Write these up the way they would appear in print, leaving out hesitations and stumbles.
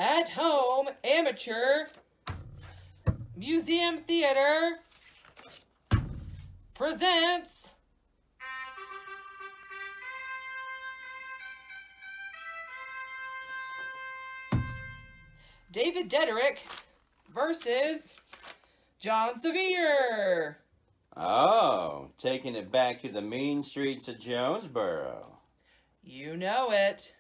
At-home amateur museum theater presents David Deaderick versus John Sevier. Oh, taking it back to the mean streets of Jonesboro. You know it.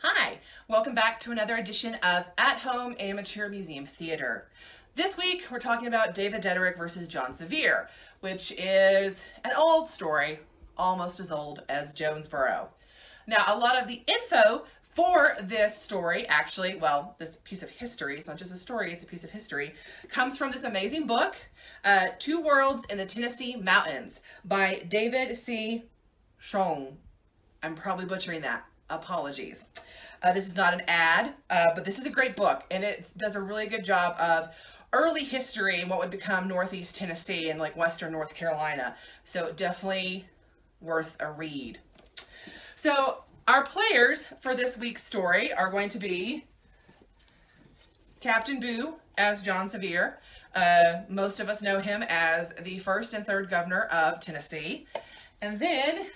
Hi, welcome back to another edition of At-Home Amateur Museum Theater. This week we're talking about David Deaderick versus John Sevier, which is an old story, almost as old as Jonesboro. Now, a lot of the info for this story, actually, well, this piece of history, it's not just a story, it's a piece of history, comes from this amazing book, Two Worlds in the Tennessee Mountains by David C. Schong. I'm probably butchering that. Apologies. This is not an ad, but this is a great book, and it does a really good job of early history and what would become Northeast Tennessee and like Western North Carolina. So definitely worth a read. So our players for this week's story are going to be Captain Boo as John Sevier. Most of us know him as the first and third governor of Tennessee. And then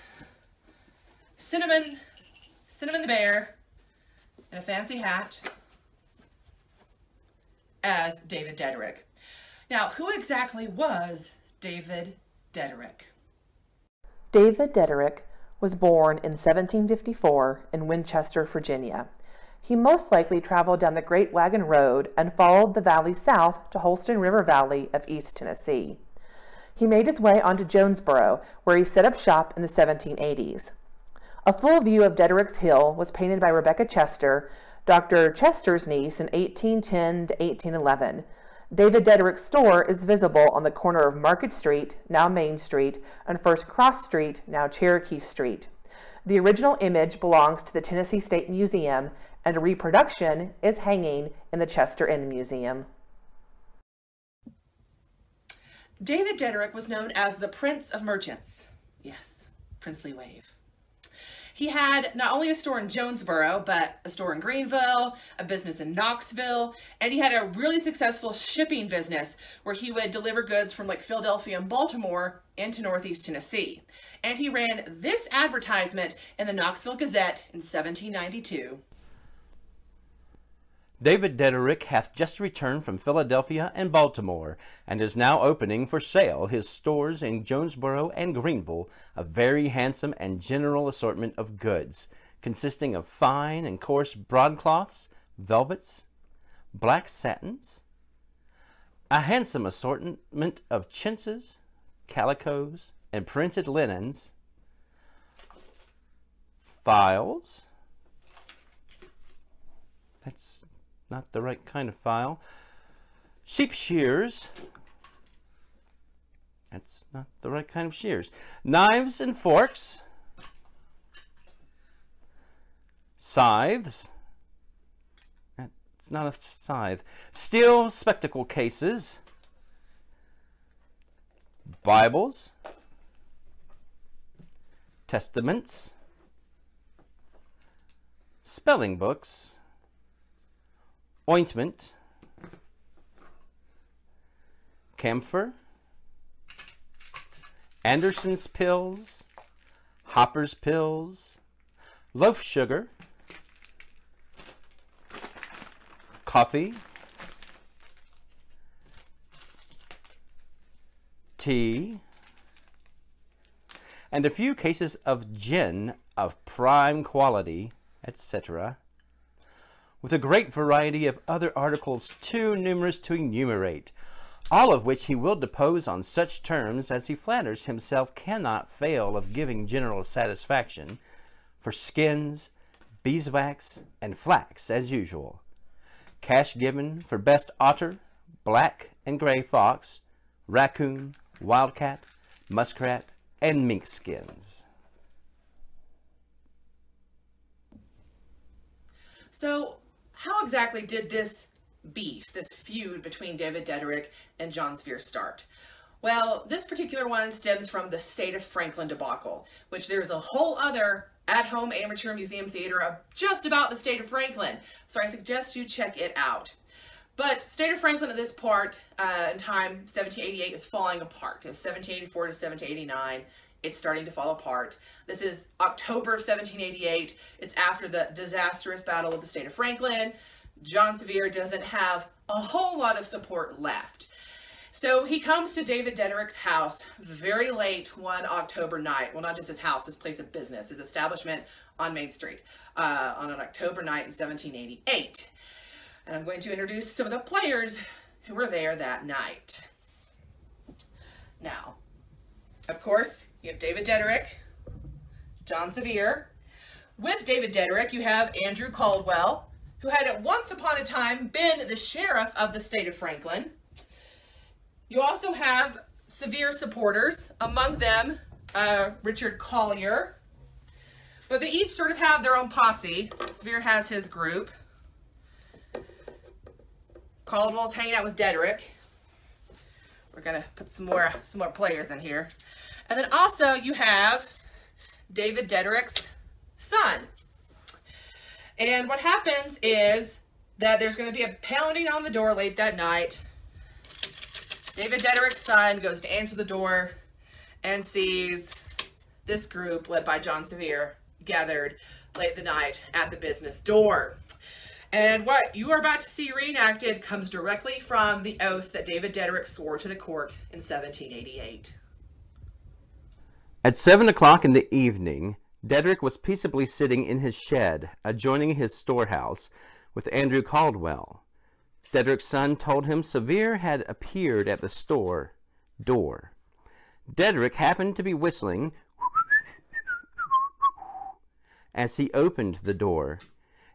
Cinnamon the Bear in a fancy hat as David Deaderick. Now, who exactly was David Deaderick? David Deaderick was born in 1754 in Winchester, Virginia. He most likely traveled down the Great Wagon Road and followed the valley south to Holston River Valley of East Tennessee. He made his way onto Jonesboro, where he set up shop in the 1780s. A full view of Deaderick's Hill was painted by Rebecca Chester, Dr. Chester's niece, in 1810 to 1811. David Deaderick's store is visible on the corner of Market Street, now Main Street, and First Cross Street, now Cherokee Street. The original image belongs to the Tennessee State Museum, and a reproduction is hanging in the Chester Inn Museum. David Deaderick was known as the Prince of Merchants. Yes, princely wave. He had not only a store in Jonesboro, but a store in Greenville, a business in Knoxville, and he had a really successful shipping business where he would deliver goods from like Philadelphia and Baltimore into Northeast Tennessee. And he ran this advertisement in the Knoxville Gazette in 1792. David Deaderick hath just returned from Philadelphia and Baltimore, and is now opening for sale his stores in Jonesboro and Greenville, a very handsome and general assortment of goods, consisting of fine and coarse broadcloths, velvets, black satins, a handsome assortment of chintzes, calicoes, and printed linens, files, that's not the right kind of file, sheep shears, that's not the right kind of shears, knives and forks, scythes, that's not a scythe, steel spectacle cases, Bibles, testaments, spelling books, ointment, camphor, Anderson's pills, Hopper's pills, loaf sugar, coffee, tea, and a few cases of gin of prime quality, etc., with a great variety of other articles too numerous to enumerate, all of which he will depose on such terms as he flatters himself cannot fail of giving general satisfaction, for skins, beeswax, and flax as usual. Cash given for best otter, black and gray fox, raccoon, wildcat, muskrat, and mink skins. So, how exactly did this beef, this feud between David Deaderick and John Sevier start? Well, this particular one stems from the State of Franklin debacle, which there's a whole other at-home amateur museum theater of just about the State of Franklin, so I suggest you check it out. But State of Franklin at this part in time, 1788, is falling apart. It's 1784 to 1789. It's starting to fall apart. This is October of 1788. It's after the disastrous Battle of the State of Franklin. John Sevier doesn't have a whole lot of support left. So he comes to David Deaderick's house very late one October night. Well, not just his house, his place of business, his establishment on Main Street on an October night in 1788. And I'm going to introduce some of the players who were there that night. Now, of course, you have David Deaderick, John Sevier. With David Deaderick, you have Andrew Caldwell, who had at once upon a time been the sheriff of the State of Franklin. You also have Sevier supporters, among them Richard Collier. But they each sort of have their own posse. Sevier has his group. Caldwell's hanging out with Deaderick. We're gonna put some more players in here. And then also you have David Deaderick's son. And what happens is that there's going to be a pounding on the door late that night. David Deaderick's son goes to answer the door and sees this group led by John Sevier gathered late the night at the business door. And what you are about to see reenacted comes directly from the oath that David Deaderick swore to the court in 1788. At 7 o'clock in the evening, Deaderick was peaceably sitting in his shed adjoining his storehouse with Andrew Caldwell. Deaderick's son told him Sevier had appeared at the store door. Deaderick happened to be whistling as he opened the door,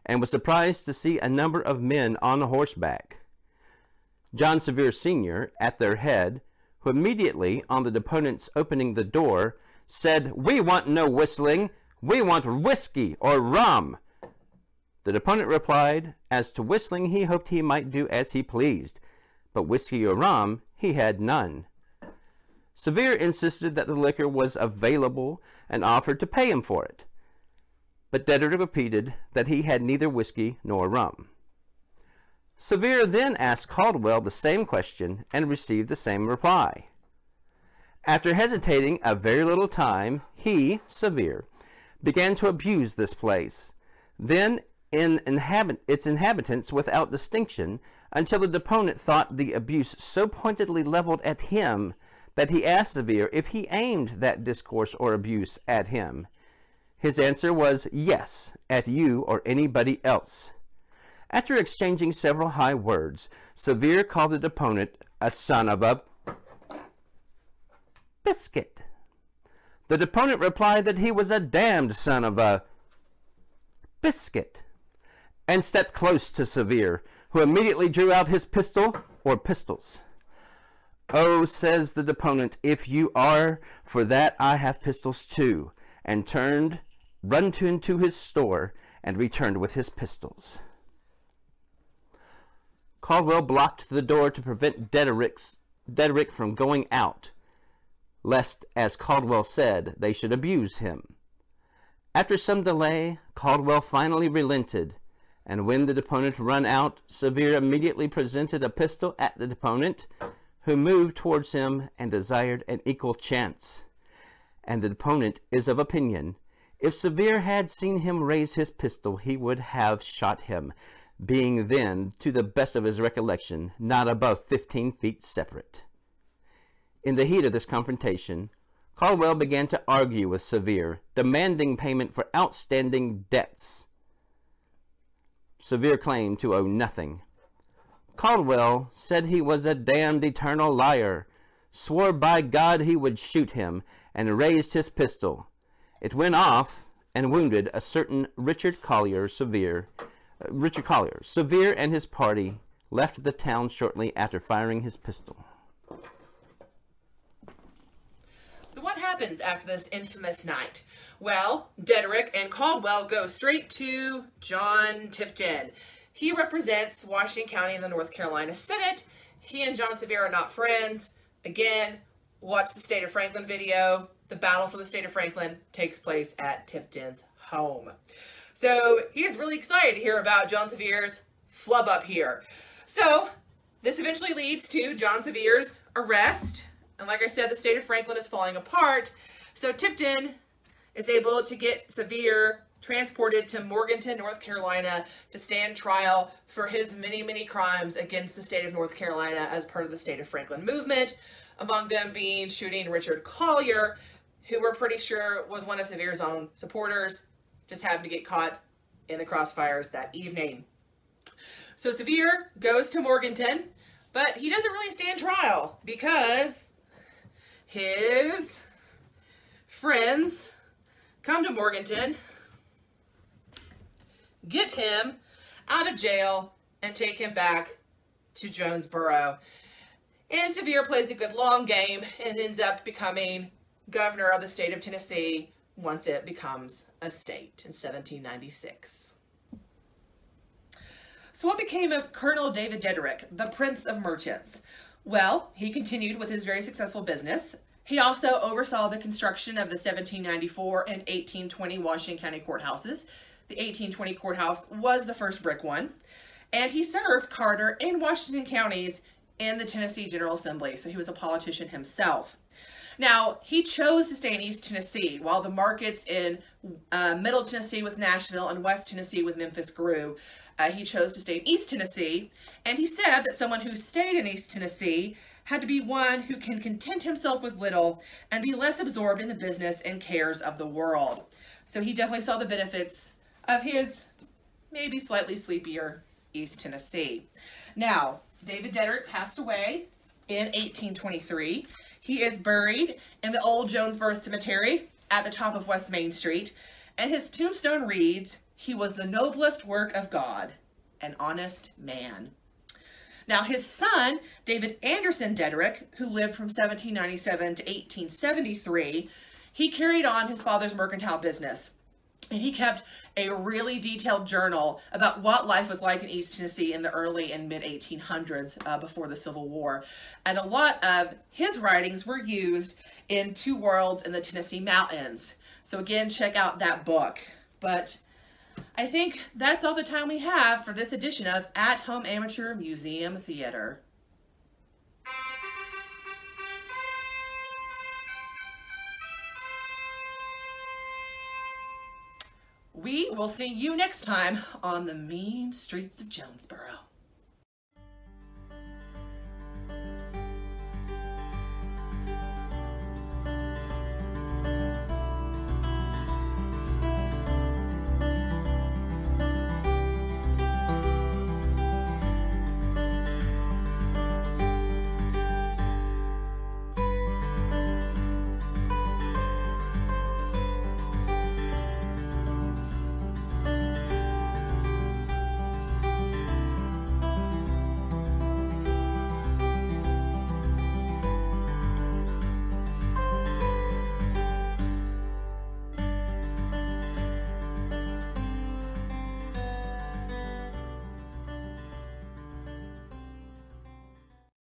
and was surprised to see a number of men on horseback. John Sevier Sr. at their head, who immediately, on the deponent's opening the door, said, "We want no whistling, we want whiskey or rum." The deponent replied, as to whistling he hoped he might do as he pleased, but whiskey or rum he had none. Sevier insisted that the liquor was available and offered to pay him for it, but Deaderick repeated that he had neither whiskey nor rum. Sevier then asked Caldwell the same question and received the same reply. After hesitating a very little time, he, Sevier, began to abuse this place, then its inhabitants without distinction, until the deponent thought the abuse so pointedly leveled at him that he asked Sevier if he aimed that discourse or abuse at him. His answer was, "Yes, at you or anybody else." After exchanging several high words, Sevier called the deponent a son of a biscuit. The deponent replied that he was a damned son of a biscuit, and stepped close to Sevier, who immediately drew out his pistol or pistols. "Oh," says the deponent, "if you are, for that I have pistols too," and run into his store and returned with his pistols. Caldwell blocked the door to prevent Deaderick from going out, lest, as Caldwell said, they should abuse him. After some delay, Caldwell finally relented, and when the deponent ran out, Sevier immediately presented a pistol at the deponent, who moved towards him and desired an equal chance. And the deponent is of opinion, if Sevier had seen him raise his pistol, he would have shot him, being then, to the best of his recollection, not above 15 feet separate. In the heat of this confrontation, Caldwell began to argue with Sevier, demanding payment for outstanding debts. Sevier claimed to owe nothing. Caldwell said he was a damned eternal liar, swore by God he would shoot him, and raised his pistol. It went off and wounded a certain Richard Collier. Sevier and his party left the town shortly after firing his pistol. So what happens after this infamous night? Well, Deaderick and Caldwell go straight to John Tipton. He represents Washington County in the North Carolina Senate. He and John Sevier are not friends. Again, watch the State of Franklin video, the battle for the State of Franklin takes place at Tipton's home. So he is really excited to hear about John Sevier's flub up here. So this eventually leads to John Sevier's arrest. And like I said, the State of Franklin is falling apart. So Tipton is able to get Sevier transported to Morganton, North Carolina to stand trial for his many, many crimes against the state of North Carolina as part of the State of Franklin movement, among them being shooting Richard Collier, who we're pretty sure was one of Sevier's own supporters, just happened to get caught in the crossfires that evening. So Sevier goes to Morganton, but he doesn't really stand trial because his friends come to Morganton, get him out of jail, and take him back to Jonesboro. And Sevier plays a good long game and ends up becoming governor of the state of Tennessee once it becomes a state in 1796. So what became of Colonel David Deaderick, the Prince of Merchants? Well, he continued with his very successful business. He also oversaw the construction of the 1794 and 1820 Washington County courthouses. The 1820 courthouse was the first brick one. And he served Carter and Washington counties in the Tennessee General Assembly, so he was a politician himself. Now, he chose to stay in East Tennessee while the markets in Middle Tennessee with Nashville and West Tennessee with Memphis grew. He chose to stay in East Tennessee, and he said that someone who stayed in East Tennessee had to be one who can content himself with little and be less absorbed in the business and cares of the world. So he definitely saw the benefits of his maybe slightly sleepier East Tennessee. Now, David Deaderick passed away in 1823. He is buried in the old Jonesboro Cemetery at the top of West Main Street, and his tombstone reads, "He was the noblest work of God, an honest man." Now, his son, David Anderson Deaderick, who lived from 1797 to 1873, he carried on his father's mercantile business. And he kept a really detailed journal about what life was like in East Tennessee in the early and mid-1800s before the Civil War. And a lot of his writings were used in Two Worlds in the Tennessee Mountains. So again, check out that book. But I think that's all the time we have for this edition of At Home Amateur Museum Theater. We will see you next time on the mean streets of Jonesboro.